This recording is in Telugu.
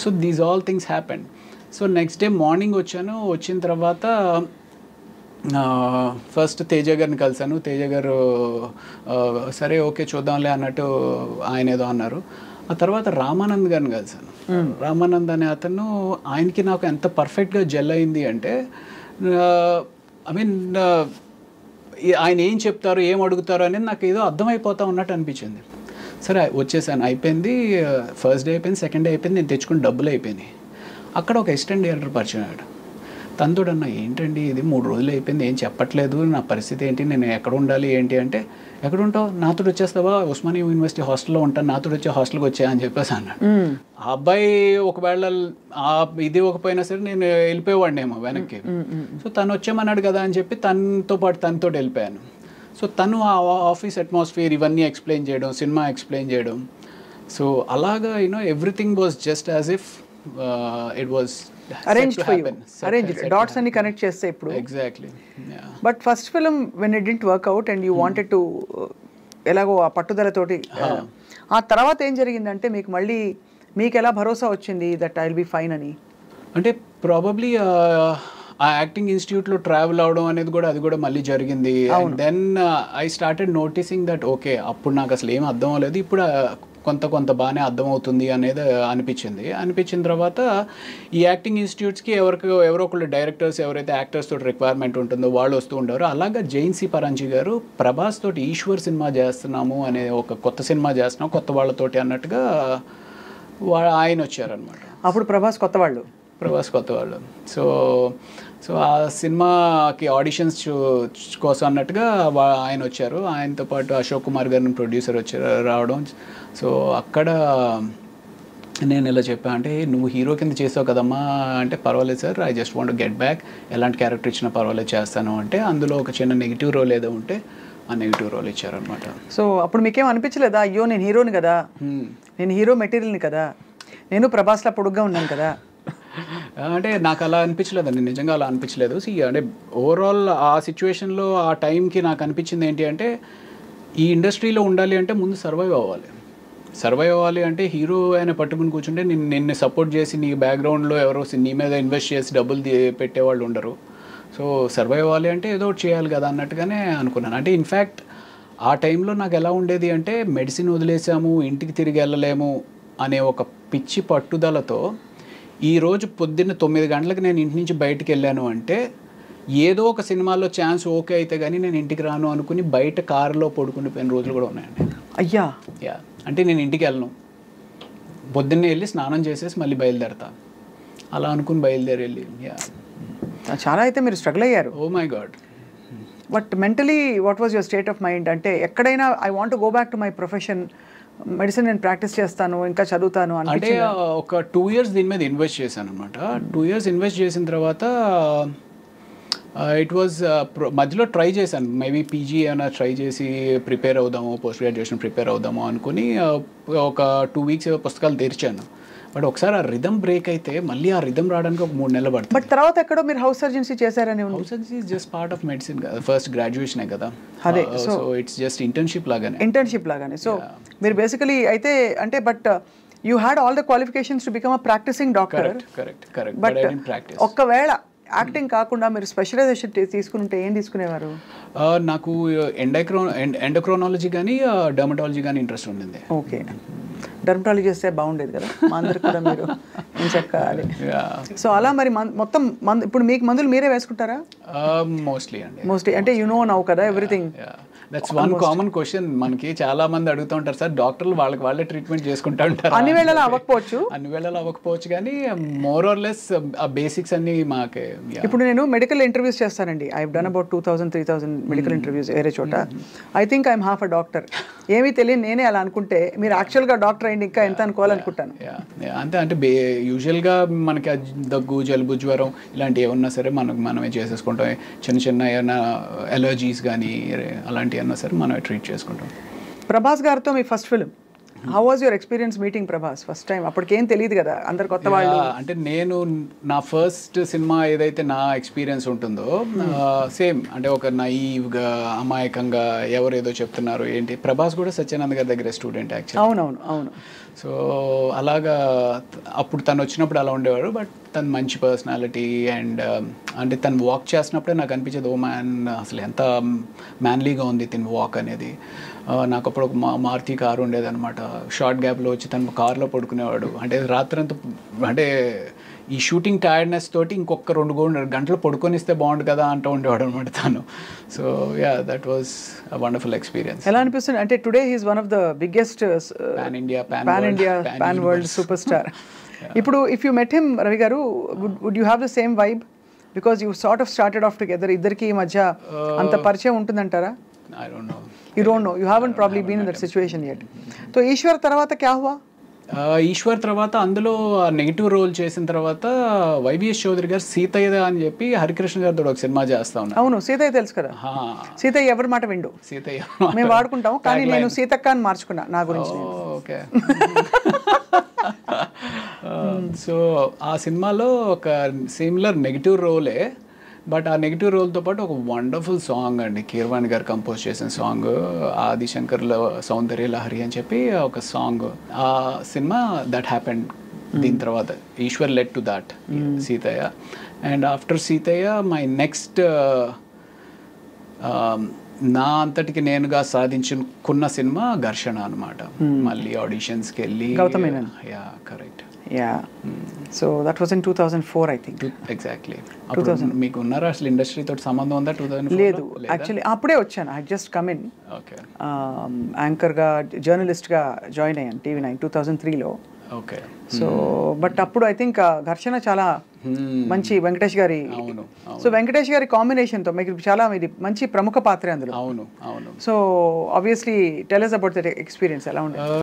So these all things happened. So next day morning వచ్చాను. వచ్చిన తర్వాత ఫస్ట్ తేజ గారిని కలిసాను. తేజ గారు సరే ఓకే చూద్దాంలే అన్నట్టు ఆయన ఏదో అన్నారు. ఆ తర్వాత రామానంద్ గారిని కలిసాను. రామానంద్ అనే అతను, ఆయనకి నాకు ఎంత పర్ఫెక్ట్గా జెల్ అయింది అంటే, ఐ మీన్ ఆయన ఏం చెప్తారు ఏం అడుగుతారు అనేది నాకు ఏదో అర్థమైపోతా ఉన్నట్టు అనిపించింది. సరే వచ్చేసాను, అయిపోయింది. ఫస్ట్ డే అయిపోయింది, సెకండ్ డే అయిపోయింది, నేను తెచ్చుకుని డబ్బులు అయిపోయినాయి. అక్కడ ఒక అసిస్టెంట్ డైరెక్టర్ పరిచయం అయ్యాడు. తనతోడు అన్న ఏంటండి ఇది 3 రోజులు అయిపోయింది ఏం చెప్పట్లేదు, నా పరిస్థితి ఏంటి, నేను ఎక్కడ ఉండాలి ఏంటి అంటే, ఎక్కడ ఉంటావు, నాతో వచ్చేస్తావా, ఉస్మానియా యూనివర్సిటీ హాస్టల్లో ఉంటాను, నాతో వచ్చే హాస్టల్కి వచ్చా అని చెప్పేసి అన్నాడు. ఆ అబ్బాయి ఒకవేళ ఇది ఇవ్వకపోయినా సరే నేను వెళ్ళిపోయేవాడినేమో వెనక్కి. సో తను వచ్చామన్నాడు కదా అని చెప్పి తనతో పాటు తనతో వెళ్ళిపోయాను. సో తను ఆ ఆఫీస్ అట్మాస్ఫియర్ ఇవన్నీ ఎక్స్ప్లెయిన్ చేయడం, సినిమా ఎక్స్ప్లెయిన్ చేయడం. సో అలాగా everything was just as if it was arranged for you, arranged, dots and connect cheste ippudu. Exactly, yeah. But first film when it didn't work out and you wanted to elago aa pattudala toti aa tarvata em jarigindante meeku malli meeku ela bharosa vachindi that I will be fine ani? Ante probably ఆ యాక్టింగ్ ఇన్స్టిట్యూట్లో ట్రావెల్ అవడం అనేది కూడా అది కూడా మళ్ళీ జరిగింది. And then I started noticing that okay అప్పుడు నాకు అసలు ఏం అర్థం అవ్వలేదు, ఇప్పుడు కొంత బాగానే అర్థమవుతుంది అనేది అనిపించిన తర్వాత ఈ యాక్టింగ్ ఇన్స్టిట్యూట్స్కి ఎవరో ఒకళ్ళు డైరెక్టర్స్ ఎవరైతే యాక్టర్స్ తోటి రిక్వైర్మెంట్ ఉంటుందో వాళ్ళు వస్తూ ఉంటారు. అలాగా జైన్సీ పరాంజీ గారు ప్రభాస్ తోటి ఈశ్వర్ సినిమా చేస్తున్నాము అనే ఒక కొత్త సినిమా చేస్తున్నాం కొత్త వాళ్ళతోటి అన్నట్టుగా ఆయన వచ్చారనమాట. అప్పుడు ప్రభాస్ కొత్త వాళ్ళు. సో ఆ సినిమాకి ఆడిషన్స్ కోసం అన్నట్టుగా ఆయన వచ్చారు. ఆయనతో పాటు అశోక్ కుమార్ గారిని ప్రొడ్యూసర్ రావడం. సో అక్కడ నేను ఇలా చెప్పాను, అంటే నువ్వు హీరో కింద చేసావు కదమ్మా అంటే, పర్వాలేదు sir, I just want get back, ఎలాంటి క్యారెక్టర్ ఇచ్చినా పర్వాలేదు చేస్తాను అంటే, అందులో ఒక చిన్న నెగిటివ్ రోల్ ఏదో ఉంటే ఆ నెగిటివ్ రోల్ ఇచ్చారనమాట. సో అప్పుడు మీకేం అనిపించలేదా, అయ్యో నేను హీరోని కదా, నేను హీరో మెటీరియల్ని కదా, నేను ప్రభాస్లా పొడుగ్గా ఉన్నాను కదా? అంటే నాకు అలా అనిపించలేదండి, నిజంగా అలా అనిపించలేదు. అంటే ఓవరాల్ ఆ సిచ్యువేషన్లో ఆ టైంకి నాకు అనిపించింది ఏంటి అంటే, ఈ ఇండస్ట్రీలో ఉండాలి అంటే ముందు సర్వైవ్ అవ్వాలి అంటే హీరో ఆయన పట్టుకుని కూర్చుంటే నిన్ను సపోర్ట్ చేసి నీ బ్యాక్గ్రౌండ్లో ఎవరో నీ మీద ఇన్వెస్ట్ చేసి డబ్బులు పెట్టేవాళ్ళు ఉండరు. సో సర్వైవ్ అవ్వాలి అంటే ఏదో ఒకటి చేయాలి కదా అన్నట్టుగానే అనుకున్నాను. అంటే ఇన్ఫ్యాక్ట్ ఆ టైంలో నాకు ఎలా ఉండేది అంటే, మెడిసిన్ వదిలేసాము ఇంటికి తిరిగి వెళ్ళలేము అనే ఒక పిచ్చి పట్టుదలతో ఈరోజు పొద్దున్న 9 గంటలకు నేను ఇంటి నుంచి బయటికి వెళ్ళాను అంటే, ఏదో ఒక సినిమాలో ఛాన్స్ ఓకే అయితే కానీ నేను ఇంటికి రాను అనుకుని బయట కారులో పడుకునిపోయిన రోజులు కూడా ఉన్నాయండి. అయ్యా యా, అంటే నేను ఇంటికి వెళ్ళను, పొద్దున్నే వెళ్ళి స్నానం చేసేసి మళ్ళీ బయలుదేరతా, అలా అనుకుని బయలుదేరి యా చాలా అయితే మీరు స్ట్రగుల్ అయ్యారు. Oh my god. But mentally what was your state of mind? అంటే ఎక్కడైనా I want go back to my profession, medicine నేను ప్రాక్టీస్ చేస్తాను, ఇంకా చదువుతాను అంటే ఒక 2 years దీని మీద ఇన్వెస్ట్ చేశాను అనమాట. 2 years ఇన్వెస్ట్ చేసిన తర్వాత ఇట్ వాజ్ మధ్యలో ట్రై చేశాను, మేబీ పీజీ ఏమైనా ట్రై చేసి ప్రిపేర్ అవుదాము, పోస్ట్ గ్రాడ్యుయేషన్ ప్రిపేర్ అవుదాము అనుకుని ఒక 2 weeks పుస్తకాలు తెరిచాను. బట్ ఒకసారి ఆ రిథమ్ బ్రేక్ అయితే మళ్ళీ ఆ రిథమ్ రావడానికి ఒక 3 నెలలు పడుతుంది. బట్ తర్వాత ఎక్కడో మీరు హౌస్ సర్జన్సీ చేశారని? House surgency is just part of medicine కదా, ఫస్ట్ గ్రాడ్యుయేషనే కదా. అదే, సో ఇట్స్ జస్ట్ ఇంటర్న్షిప్ లాగానే. సో మీరు బేసికలీ అయితే అంటే, but you had all the qualifications to become a practising doctor. Correct. But ఒక్కవేళ యాక్టింగ్ కాకుండా మీరు స్పెషలైజేషన్ తీసుకుంటే ఏం తీసుకునేవారు? నాకు ఎండోక్రోనాలజీ కానీ డర్మటాలజీ కానీ ఇంట్రెస్ట్ ఉండింది. ఓకే, డర్మటాలజీ చేస్తే బాగుండేది కదా మా అందరికి కూడా, మీరు ఏం చెప్పాలి. సో అలా మరి మొత్తం ఇప్పుడు మీకు మందులు మీరే వేసుకుంటారా? మోస్ట్లీ అంటే యు నో నౌ కదా everything. That's one common question మనకి చాలా మంది అడుగుతూ ఉంటారు, సార్ డాక్టర్లు వాళ్ళే ట్రీట్మెంట్ చేసుకుంటూ ఉంటారు. అన్ని వేళలా అవ్వకపోవచ్చు కానీ మోర్ ఆర్ లెస్ ఆ బేసిక్స్ అన్ని మాకే. ఇప్పుడు నేను మెడికల్ ఇంటర్వ్యూస్ చేస్తానండి, I have done about 2000-3000 medical interviews వేరే చోట. I think I'm half a doctor. ఏమీ తెలియని నేనే అలా అనుకుంటే, మీరు యాక్చువల్గా డాక్టర్ అయింది ఇంకా ఎంత అనుకోవాలనుకుంటాను. అంటే యూజువల్గా మనకి దగ్గు, జలుబు, జ్వరం ఇలాంటివి ఏమన్నా సరే మనమే చేసేసుకుంటాం. చిన్న ఏమైనా ఎలర్జీస్ కానీ అలాంటివి అన్నా సరే మనమే ట్రీట్ చేసుకుంటాం. ప్రభాస్ గారితో మీ first film, how was your experience meeting Prabhas first time? అప్పటికేం తెలియదు కదా, అందరు కొత్త వాళ్ళు. అంటే నేను నా ఫస్ట్ సినిమా ఏదైతే నా ఎక్స్పీరియన్స్ ఉంటుందో సేమ్ అంటే ఒక నైవ్గా అమాయకంగా ఎవరు ఏదో చెప్తున్నారు ఏంటి. ప్రభాస్ కూడా సత్యానంద్ గారి దగ్గర స్టూడెంట్ యాక్చువల్లీ. అవును. సో అలాగా అప్పుడు తను వచ్చినప్పుడు అలా ఉండేవారు. బట్ తను మంచి పర్సనాలిటీ అండ్ అంటే తను వాక్ చేస్తున్నప్పుడే నాకు అనిపించేది ఓ మ్యాన్ అసలు ఎంత మ్యాన్లీగా ఉంది తిని వాక్ అనేది. నాకు అప్పుడు ఒక మారుతి కారు ఉండేదన్నమాట. షార్ట్ గ్యాప్లో వచ్చి తను కార్లో పడుకునేవాడు. అంటే రాత్రంతా అంటే ఈ షూటింగ్ టైర్డ్నెస్ తోటి ఇంకొక 2 గంటలు పడుకొనిస్తే బాగుండు కదా అంటూ ఉండేవాడు అనమాట తను. So yeah that was a wonderful experience. ఎలా అనిపిస్తుంది అంటే today he's one of the biggest pan India pan world super star. ఇప్పుడు if you met him Ravi garu, would you have the same vibe? Because you sort of started off together. ఇద్దరికి ఈ మధ్య అంత పరిచయం ఉంటుందంటారా? I don't know. You don't know. You haven't probably been in that situation yet. So Eshwar తర్వాత క్యా హువా? ఈశ్వర్ తర్వాత అందులో నెగిటివ్ రోల్ చేసిన తర్వాత వైవిఎస్ చౌదరి గారు సీతయ్య అని చెప్పి హరికృష్ణ గారితో ఒక సినిమా చేస్తా ఉన్నారు. అవును, సీతయ్య తెలుసు కదా. సీతయ్య ఎవరి మాట విండు, సీతయ్య మేము వాడుకుంటాం. కానీ నేను సీతక్క అని మార్చుకున్నా నా గురించి. ఓకే. సో ఆ సినిమాలో ఒక సిమిలర్ నెగిటివ్ రోలే. బట్ ఆ నెగిటివ్ రోల్తో పాటు ఒక వండర్ఫుల్ సాంగ్ అండి, కీరవాణి గారు కంపోజ్ చేసిన సాంగ్, ఆదిశంకర్లో సౌందర్య లహరి అని చెప్పి ఒక సాంగ్. ఆ సినిమా దట్ హ్యాపెండ్. దీని తర్వాత Eeswar led to that Seethaiah. And after Seethaiah my next నా అంతటికి నేనుగా సాధించుకున్న సినిమా ఘర్షణ అనమాట. మళ్ళీ ఆడిషన్స్కి వెళ్ళి yeah correct. Yeah. So that was in 2004, I think. Exactly. 2000. మీకు ఉన్నారా అసలు ఇండస్ట్రీ తోటి సంబంధం ఉందా 2004? లేదు, యాక్చువల్లీ అప్పుడే వచ్చాను. I just come in. Okay. యాంకర్గా జర్నలిస్ట్గా జాయిన్ అయ్యాను TV9 2003లో. ఓకే. సో బట్ అప్పుడు ఐ థింక్ ఘర్షణ చాలా మంచి వెంకటేష్ గారి. అవును. సో వెంకటేష్ గారి కాంబినేషన్తో మీకు చాలా ఇది మంచి ప్రముఖ పాత్ర అందులో. అవును అవును. So obviously tell us about that experience. ఎలా ఉండేది?